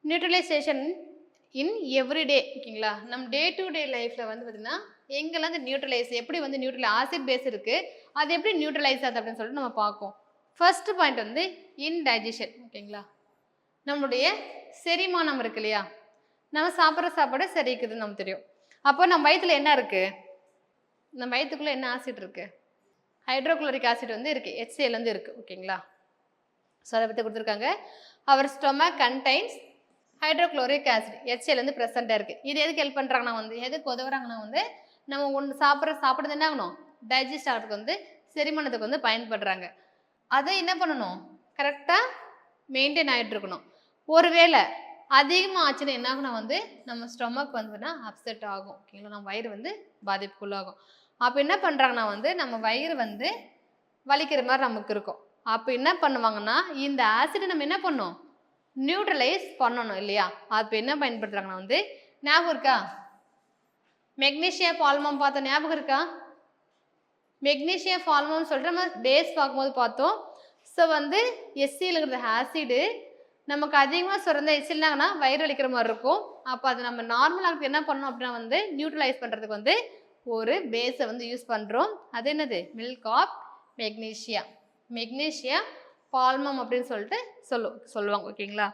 Neutralisation in everyday ஓகேங்களா. நம்ம day to day லைஃப்பில் வந்து பார்த்திங்கன்னா எங்கெல்லாம் இந்த நியூட்ரலைஸ் எப்படி வந்து ஆசிட் பேஸ் இருக்குது, அது எப்படி நியூட்ரலைஸ் ஆகுது அப்படின்னு சொல்லிட்டு நம்ம பார்ப்போம். ஃபர்ஸ்ட் பாயிண்ட் வந்து இன்டைஜஷன் ஓகேங்களா. நம்மளுடைய செரிமானம் இருக்கு இல்லையா, நம்ம சாப்பிட்ற சாப்பாடு செரிக்குதுன்னு நமக்கு தெரியும். அப்போ நம்ம வயிற்றுல என்ன இருக்குது, நம்ம வயிற்றுக்குள்ளே என்ன ஆசிட் இருக்குது, ஹைட்ரோக்ளோரிக் ஆசிட் வந்து இருக்குது, HCl வந்து இருக்குது ஓகேங்களா. ஸோ அதை பற்றி கொடுத்துருக்காங்க. அவர் stomach contains hydrochloric acid, HCl வந்து ப்ரெசென்ட்டாக இருக்குது. இது எதுக்கு ஹெல்ப் பண்ணுறாங்கன்னா வந்து எதுக்கு உதவுறாங்கன்னா வந்து நம்ம ஒன்று சாப்பிட்றது என்ன ஆகணும், டைஜஸ்ட் ஆகிறதுக்கு வந்து செரிமானத்துக்கு வந்து பயன்படுறாங்க. அதை என்ன பண்ணணும், கரெக்டாக மெயின்டைன் ஆகிட்டு இருக்கணும். ஒருவேளை அதிகமாக ஆச்சுன்னா என்ன ஆகுனா வந்து நம்ம ஸ்டொமக் வந்துன்னா அப்செட் ஆகும் ஓகேங்களா, நம்ம வயிறு வந்து பாதிப்புக்குள்ளாகும். அப்போ என்ன பண்ணுறாங்கன்னா வந்து நம்ம வயிறு வந்து வலிக்கிற மாதிரி நமக்கு இருக்கும். அப்போ என்ன பண்ணுவாங்கன்னா இந்த ஆசிடை நம்ம என்ன பண்ணணும், நியூட்ரலைஸ் பண்ணணும் இல்லையா. அப்போ என்ன பயன்படுத்துகிறாங்கன்னா வந்து ஞாபகம் இருக்கா, மெக்னீஷியம் பால்மம் பார்த்தோம், ஞாபகம் இருக்கா, மெக்னீஷியம் பால்மம் சொல்லிட்டு நம்ம பேஸ் பார்க்கும்போது பார்த்தோம். ஸோ வந்து HClங்கிறது ஆசிடு நமக்கு அதிகமாக சுரந்த HClனாங்கன்னா வயிறு வலிக்கிற மாதிரி இருக்கும். அப்போ அது நம்ம நார்மலாக என்ன பண்ணணும் அப்படின்னா வந்து நியூட்ரலைஸ் பண்ணுறதுக்கு வந்து ஒரு பேஸை வந்து யூஸ் பண்ணுறோம். அது என்னது, மில்க் ஆஃப் மெக்னீஷியா, மெக்னீஷியம் பால்மம் அப்படின்னு சொல்லிட்டு சொல்லுவாங்க ஓகேங்களா.